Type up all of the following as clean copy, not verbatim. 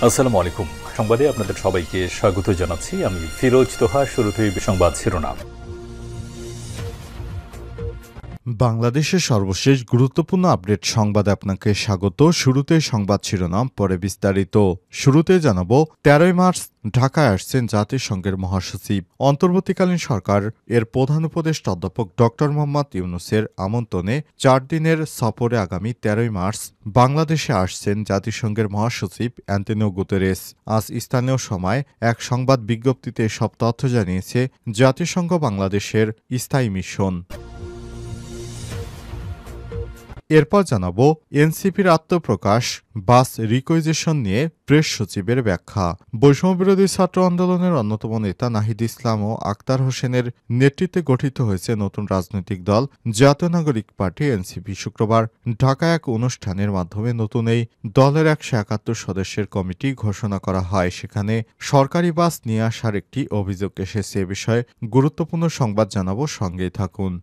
আসসালামু আলাইকুম। সংবাদে আপনাদের সবাইকে স্বাগত জানাচ্ছি। আমি ফিরোজ তোহা। শুরুতেই সংবাদ শিরোনাম। বাংলাদেশের সর্বশেষ গুরুত্বপূর্ণ আপডেট সংবাদে আপনাকে স্বাগত। শুরুতে সংবাদ শিরোনাম, পরে বিস্তারিত। শুরুতে জানাবো, 13 মার্চ ঢাকায় আসছেন জাতিসংঘের মহাসচিব। অন্তর্বর্তীকালীন সরকার এর প্রধান উপদেষ্টা অধ্যাপক ড মোহাম্মদ ইউনূসের আমন্ত্রণে 4 দিনের সফরে আগামী 13 মার্চ বাংলাদেশে আসছেন জাতিসংঘের মহাসচিব অ্যান্তোনিও গুতেরেস। আজ স্থানীয় সময় এক সংবাদ বিজ্ঞপ্তিতে সব তথ্য জানিয়েছে জাতিসংঘ বাংলাদেশের স্থায়ী মিশন। এরপর জানাবো, এনসিপির আত্মপ্রকাশ, বাস রিকুইজিশন নিয়ে প্রেস সচিবের ব্যাখ্যা। বৈষম্যবিরোধী ছাত্র আন্দোলনের অন্যতম নেতা নাহিদ ইসলাম ও আক্তার হোসেনের নেতৃত্বে গঠিত হয়েছে নতুন রাজনৈতিক দল জাতীয় নাগরিক পার্টি এনসিপি। শুক্রবার ঢাকায় এক অনুষ্ঠানের মাধ্যমে নতুন এই দলের 171 সদস্যের কমিটি ঘোষণা করা হয়। সেখানে সরকারি বাস নিয়ে আসার একটি অভিযোগ এসেছে। এ বিষয়ে গুরুত্বপূর্ণ সংবাদ জানাবো, সঙ্গেই থাকুন।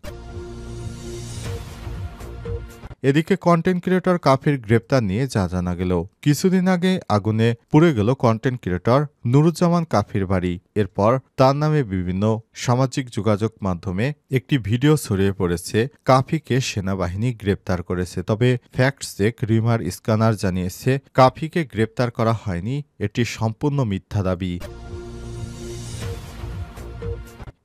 এদিকে কন্টেন্ট ক্রিয়েটর কাফির গ্রেপ্তার নিয়ে যা জানা গেল। কিছুদিন আগে আগুনে পুড়ে গেল কন্টেন্ট ক্রিয়েটর নুরুজ্জামান কাফির বাড়ি। এরপর তার নামে বিভিন্ন সামাজিক যোগাযোগ মাধ্যমে একটি ভিডিও ছড়িয়ে পড়েছে। কাফিকে সেনাবাহিনী গ্রেপ্তার করেছে, তবে ফ্যাক্ট চেক রিমার স্ক্যানার জানিয়েছে কাফিকে গ্রেপ্তার করা হয়নি। এটি সম্পূর্ণ মিথ্যা দাবি।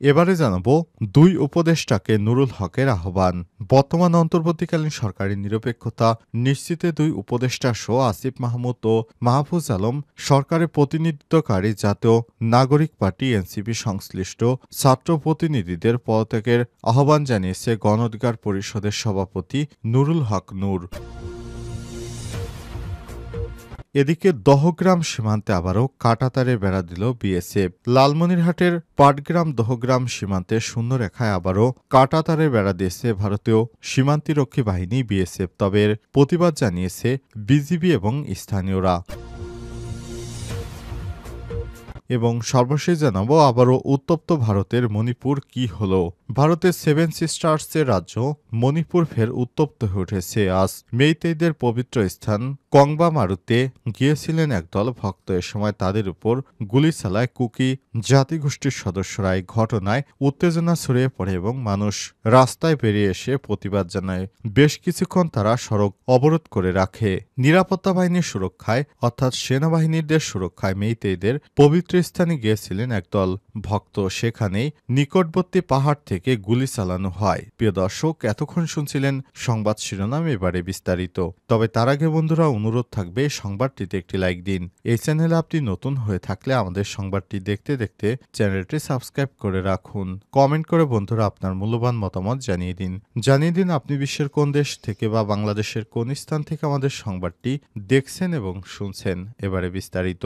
এবারে জানাবো, 2 উপদেষ্টাকে নুরুল হকের আহ্বান। বর্তমান অন্তর্বর্তীকালীন সরকারের নিরপেক্ষতা নিশ্চিতে 2 উপদেষ্টা সহ আসিফ মাহমুদ ও মাহফুজ আলম সরকারের প্রতিনিধিত্বকারী জাতীয় নাগরিক পার্টি এনসিপি সংশ্লিষ্ট ছাত্র প্রতিনিধিদের পদত্যাগের আহ্বান জানিয়েছে গণ অধিকার পরিষদের সভাপতি নুরুল হক নূর। এদিকে দহগ্রাম সীমান্তে আবারও কাঁটাতারে বেড়া দিল বিএসএফ। লালমনিরহাটের পাটগ্রাম দহগ্রাম সীমান্তে শূন্যরেখায় আবারও কাঁটাতারে বেড়া দিয়েছে ভারতীয় সীমান্তিরক্ষী বাহিনী বিএসএফ। তবে এর প্রতিবাদ জানিয়েছে বিজিবি এবং স্থানীয়রা। এবং সর্বশেষ জানাবো, আবারও উত্তপ্ত ভারতের মণিপুর কি হলো। ভারতের 7 সিস্টার্সের রাজ্য মণিপুর ফের উত্তপ্ত হয়ে উঠেছে। আজ মেইতেইদের পবিত্র স্থান কংবা মারুতে গিয়েছিলেন একদল ভক্ত। এ সময় তাদের উপর গুলি চালায় কুকি জাতিগোষ্ঠীর সদস্যরা। এই ঘটনায় উত্তেজনা ছড়িয়ে পড়ে এবং মানুষ রাস্তায় বেরিয়ে এসে প্রতিবাদ জানায়। বেশ কিছুক্ষণ তারা সড়ক অবরোধ করে রাখে। নিরাপত্তা বাহিনীর সুরক্ষায়, অর্থাৎ সেনাবাহিনীদের সুরক্ষায় মেইতেইদের পবিত্র স্থানে গিয়েছিলেন একদল ভক্ত। সেখানেই নিকটবর্তী পাহাড় থেকে গুলি চালানো হয়। প্রিয় দর্শক, এতক্ষণ শুনছিলেন সংবাদ শিরোনাম, এবারে বিস্তারিত। তবে তার আগে বন্ধুরা, অনুরোধ থাকবে সংবাদটিতে একটি লাইক দিন। এই চ্যানেলে আপনি নতুন হয়ে থাকলে আমাদের সংবাদটি দেখতে দেখতে চ্যানেলটি সাবস্ক্রাইব করে রাখুন। কমেন্ট করে বন্ধুরা আপনার মূল্যবান মতামত জানিয়ে দিন আপনি বিশ্বের কোন দেশ থেকে বা বাংলাদেশের কোন স্থান থেকে আমাদের সংবাদটি দেখছেন এবং শুনছেন। এবারে বিস্তারিত।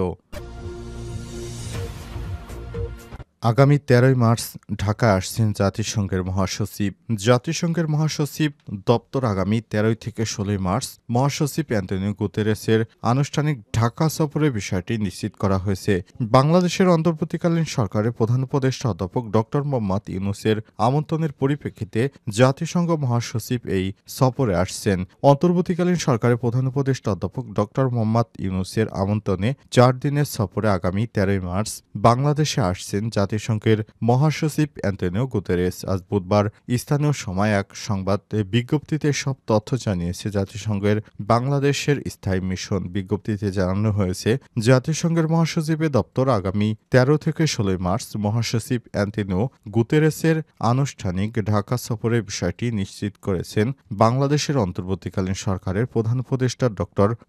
আগামী 13 মার্চ ঢাকায় আসছেন জাতিসংঘের মহাসচিব। জাতিসংঘের মহাসচিব দপ্তর আগামী 13 থেকে 16 মার্চ মহাসচিব অ্যান্তোনিও গুতেরেসের আনুষ্ঠানিক ঢাকা সফরের বিষয়টি নিশ্চিত করা হয়েছে। বাংলাদেশের অন্তর্বর্তীকালীন সরকারের প্রধান উপদেষ্টা অধ্যাপক ড মোহাম্মদ ইউনূসের আমন্ত্রণের পরিপ্রেক্ষিতে জাতিসংঘ মহাসচিব এই সফরে আসছেন। অন্তর্বর্তীকালীন সরকারের প্রধান উপদেষ্টা অধ্যাপক ড মোহাম্মদ ইউনূসের আমন্ত্রণে 4 দিনের সফরে আগামী 13 মার্চ বাংলাদেশে আসছেন জাতিসংঘের মহাসচিব অ্যান্তোনিও গুতেরেস। আজ বুধবার স্থানীয় সময় এক সংবাদ বিজ্ঞপ্তিতে সব তথ্য জানিয়েছে জাতিসংঘের বাংলাদেশের স্থায়ী মিশন। বিজ্ঞপ্তিতে জানানো হয়েছে, জাতিসংঘের মহাসচিবের দপ্তর আগামী 13 থেকে 16 মার্চ মহাসচিব অ্যান্তোনিও গুতেরেসের আনুষ্ঠানিক ঢাকা সফরের বিষয়টি নিশ্চিত করেছেন বাংলাদেশের অন্তর্বর্তীকালীন সরকারের প্রধান উপদেষ্টা ড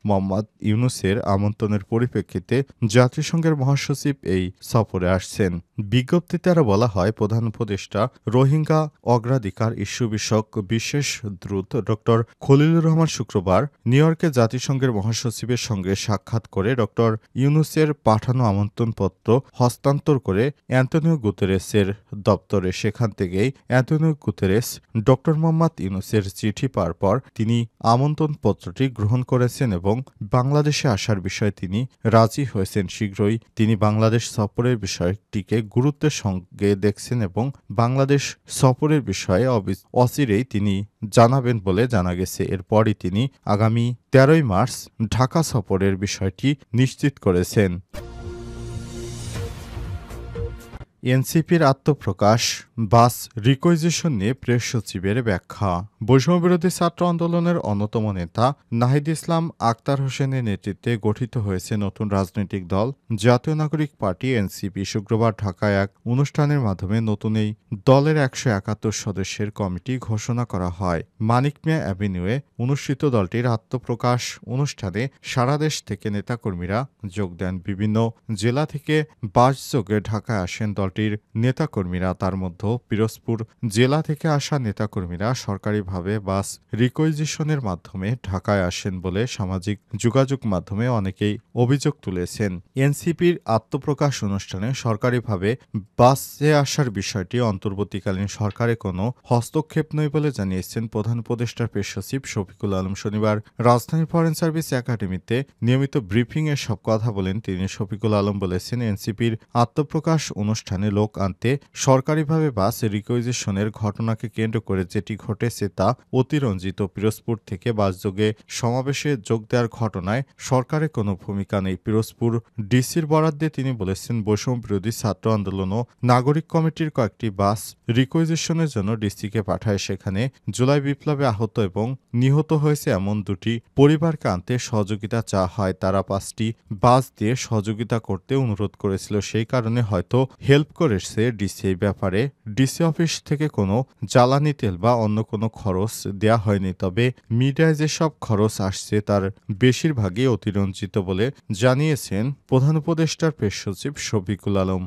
মোহাম্মদ ইউনূসের আমন্ত্রণের পরিপ্রেক্ষিতে জাতিসংঘের মহাসচিব এই সফরে আসছেন। বিজ্ঞপ্তিতে আরও বলা হয়, প্রধান উপদেষ্টা রোহিঙ্গা অগ্রাধিকার ইস্যু বিষয়ক বিশেষ দূত ড খলিলুর রহমান শুক্রবার নিউ ইয়র্কে জাতিসংঘের মহাসচিবের সঙ্গে সাক্ষাৎ করে ড ইউনূসের পাঠানো আমন্ত্রণপত্র হস্তান্তর করে অ্যান্তোনিও গুতেরেসের দপ্তরে। সেখান থেকেই অ্যান্তোনিও গুতেরেস ড মোহাম্মদ ইউনূসের চিঠি পাওয়ার পর তিনি আমন্ত্রণপত্রটি গ্রহণ করেছেন এবং বাংলাদেশে আসার বিষয়ে তিনি রাজি হয়েছেন। শীঘ্রই তিনি বাংলাদেশ সফরের বিষয়টিকে গুরুত্বের সঙ্গে দেখছেন এবং বাংলাদেশ সফরের বিষয়ে অচিরেই তিনি জানাবেন বলে জানা গেছে। এরপরই তিনি আগামী ১৩ই মার্চ ঢাকা সফরের বিষয়টি নিশ্চিত করেছেন। এনসিপির আত্মপ্রকাশ, বাস রিকুইজিশন নিয়ে প্রেস সচিবের ব্যাখ্যা। বৈষম্যবিরোধী ছাত্র আন্দোলনের অন্যতম নেতা নাহিদ ইসলাম আক্তার হোসেনের নেতৃত্বে গঠিত হয়েছে নতুন রাজনৈতিক দল জাতীয় নাগরিক পার্টি এনসিপি। শুক্রবার ঢাকায় এক অনুষ্ঠানের মাধ্যমে নতুন এই দলের ১৭১ সদস্যের কমিটি ঘোষণা করা হয়। মানিক মিয়া অ্যাভিনিউয়ে অনুষ্ঠিত দলটির আত্মপ্রকাশ অনুষ্ঠানে সারা দেশ থেকে নেতাকর্মীরা যোগ দেন। বিভিন্ন জেলা থেকে বাসযোগে ঢাকায় আসেন দলটির নেতাকর্মীরা। তার মধ্যে পিরোজপুর জেলা থেকে আসা নেতাকর্মীরা সরকারিভাবে বাস রিকুইজিশনের মাধ্যমে ঢাকায় আসেন বলে সামাজিক যোগাযোগ মাধ্যমে অনেকেই অভিযোগ তুলেছেন। এনসিপির আত্মপ্রকাশ অনুষ্ঠানে সরকারিভাবে বাসে আসার বিষয়টি অন্তর্বর্তীকালীন সরকারের কোনো হস্তক্ষেপ নয় বলে জানিয়েছেন প্রধান উপদেষ্টার প্রেস সচিব শফিকুল আলম। শনিবার রাজধানীর ফরেন সার্ভিস একাডেমিতে নিয়মিত ব্রিফিংয়ে সব কথা বলেন তিনি। শফিকুল আলম বলেছেন, এনসিপির আত্মপ্রকাশ অনুষ্ঠানে লোক আনতে সরকারিভাবে বাস রিকুইজিশনের ঘটনাকে কেন্দ্র করে যেটি ঘটেছে তা অতিরঞ্জিত। পিরোজপুর থেকে বাসযোগে সমাবেশে যোগ দেওয়ার ঘটনায় সরকারের কোনো ভূমিকা নেই। পিরোজপুর ডিসির বরাদ দিয়ে তিনি বলেছেন, বৈষম্যবিরোধী ছাত্র আন্দোলন ও নাগরিক কমিটির কয়েকটি বাস রিকুইজিশনের জন্য ডিসিকে পাঠায়। সেখানে জুলাই বিপ্লবে আহত এবং নিহত হয়েছে এমন দুটি পরিবারকে আনতে সহযোগিতা চাওয়া হয়। তারা ৫টি বাস দিয়ে সহযোগিতা করতে অনুরোধ করেছিল। সেই কারণে হয়তো হেল্প করেছে ডিসি। এই ব্যাপারে ডিসি অফিস থেকে কোনো জ্বালানি তেল বা অন্য কোনো খরচ দেয়া হয়নি। তবে মিডিয়ায় যেসব খরচ আসছে তার বেশিরভাগই অতিরঞ্জিত বলে জানিয়েছেন প্রধান উপদেষ্টার প্রেস সচিব শফিকুল আলম।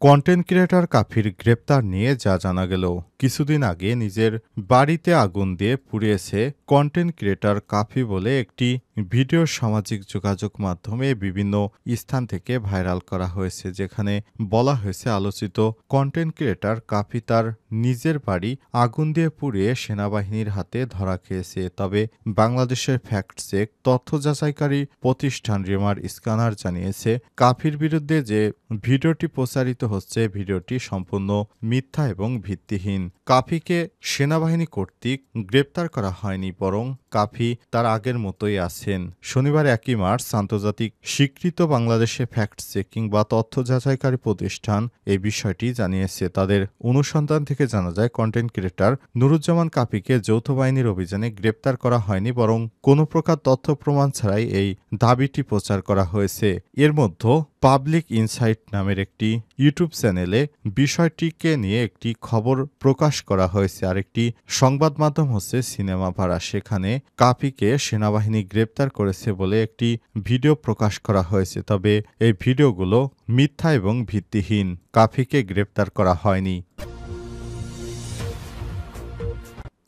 কন্টেন্ট ক্রিয়েটর কাফির গ্রেপ্তার নিয়ে যা জানা গেল। কিছুদিন আগে নিজের বাড়িতে আগুন দিয়ে পুড়িয়েছে কন্টেন্ট ক্রিয়েটর কাফি বলে একটি ভিডিও সামাজিক যোগাযোগ মাধ্যমে বিভিন্ন স্থান থেকে ভাইরাল করা হয়েছে, যেখানে বলা হয়েছে আলোচিত কন্টেন্ট ক্রিয়েটর কাফি তার নিজের বাড়ি আগুন দিয়ে পুড়িয়ে সেনাবাহিনীর হাতে ধরা খেয়েছে। তবে বাংলাদেশের ফ্যাক্ট চেক তথ্য যাচাইকারী প্রতিষ্ঠান রিমার স্ক্যানার জানিয়েছে, কাফির বিরুদ্ধে যে ভিডিওটি প্রচারিত হচ্ছে ভিডিওটি সম্পূর্ণ মিথ্যা এবং ভিত্তিহীন। কাফিকে সেনাবাহিনী কর্তৃক গ্রেপ্তার করা হয়নি, বরং কাফি তার আগের মতোই আছেন। শনিবার ১ মার্চ আন্তর্জাতিক স্বীকৃত বাংলাদেশে ফ্যাক্ট চেকিং বা তথ্য যাচাইকারী প্রতিষ্ঠান এই বিষয়টি জানিয়েছে। তাদের অনুসন্ধান থেকে জানা যায়, কন্টেন্ট ক্রিয়েটর নুরুজ্জামান কাফিকে যৌথ বাহিনীর অভিযানে গ্রেপ্তার করা হয়নি, বরং কোনো প্রকার তথ্য প্রমাণ ছাড়াই এই দাবিটি প্রচার করা হয়েছে। এর মধ্যে পাবলিক ইনসাইট নামের একটি ইউটিউব চ্যানেলে বিষয়টিকে নিয়ে একটি খবর প্রকাশ করা হয়েছে। আরেকটি সংবাদ মাধ্যম হচ্ছে সিনেমা পাড়া। সেখানে কাফিকে সেনাবাহিনী গ্রেপ্তার করেছে বলে একটি ভিডিও প্রকাশ করা হয়েছে। তবে এই ভিডিওগুলো মিথ্যা এবং ভিত্তিহীন। কাফিকে গ্রেপ্তার করা হয়নি।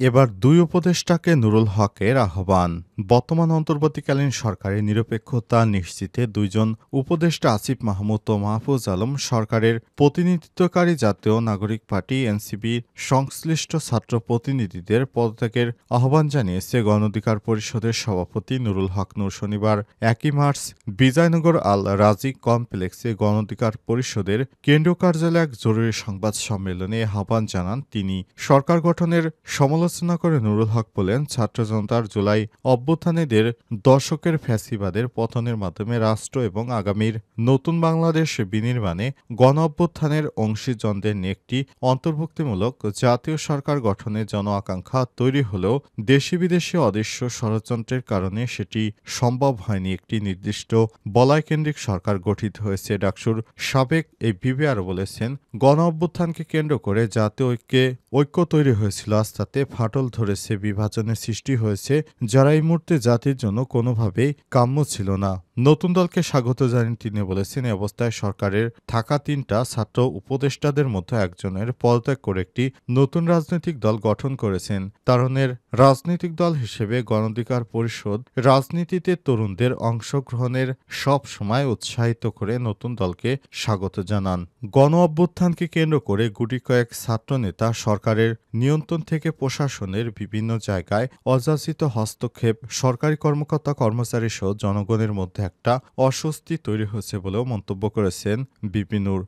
এবার দুই উপদেষ্টাকে নুরুল হকের আহ্বান। বর্তমান অন্তর্বর্তীকালীন সরকারের নিরপেক্ষতা নিশ্চিতে দুইজন উপদেষ্টা আসিফ মাহমুদ ও মাহফুজ আলম সরকারের প্রতিনিধিত্বকারী জাতীয় নাগরিক পার্টি এনসিপির সংশ্লিষ্ট ছাত্র প্রতিনিধিদের পদত্যাগের আহ্বান জানিয়েছে গণ অধিকার পরিষদের সভাপতি নুরুল হক নূর। শনিবার ১ মার্চ বিজয়নগর আল রাজি কমপ্লেক্সে গণ অধিকার পরিষদের কেন্দ্রীয় কার্যালয়ে এক জরুরি সংবাদ সম্মেলনে আহ্বান জানান তিনি। সরকার গঠনের সমালোচনা করে নুরুল হক বলেন, ছাত্র জনতার জুলাই অভ্যুত্থানীদের দশকের ফ্যাসিবাদের পতনের মাধ্যমে রাষ্ট্র এবং আগামীর নতুন বাংলাদেশ বিনির্মাণে গণ অভ্যুত্থানের অংশীজনদের নিয়ে একটি অন্তর্ভুক্তিমূলক জাতীয় সরকার গঠনের জন আকাঙ্ক্ষা তৈরি হলেও দেশি বিদেশি অদৃশ্য ষড়যন্ত্রের কারণে সেটি সম্ভব হয়নি। একটি নির্দিষ্ট বলয়কেন্দ্রিক সরকার গঠিত হয়েছে। ডাকসুর সাবেক এই বিবি আরও বলেছেন, গণ অভ্যুত্থানকে কেন্দ্র করে জাতীয় ঐক্য তৈরি হয়েছিল, আজ তাতে ফাটল ধরেছে, বিভাজনের সৃষ্টি হয়েছে, যারা এই মুহূর্তে জাতির জন্য কোনোভাবেই কাম্য ছিল না। নতুন দলকে স্বাগত জানিয়ে তিনি বলেছেন, এই অবস্থায় সরকারের থাকা ৩টা ছাত্র উপদেষ্টাদের মধ্যে একজনের পদত্যাগ করে একটি নতুন রাজনৈতিক দল গঠন করেছেন। তারুণের রাজনৈতিক দল হিসেবে গণ অধিকার পরিষদ রাজনীতিতে তরুণদের অংশগ্রহণের সব সময় উৎসাহিত করে নতুন দলকে স্বাগত জানান। গণ অভ্যুত্থানকে কেন্দ্র করে গুটি কয়েক ছাত্রনেতা সরকারের নিয়ন্ত্রণ থেকে প্রশাসনের বিভিন্ন জায়গায় অযাচিত হস্তক্ষেপ, সরকারি কর্মকর্তা কর্মচারী সহ জনগণের মধ্যে মধ্যে একটা অস্বস্তি তৈরি হয়েছে বলেও মন্তব্য করেছেন বিপিনুর।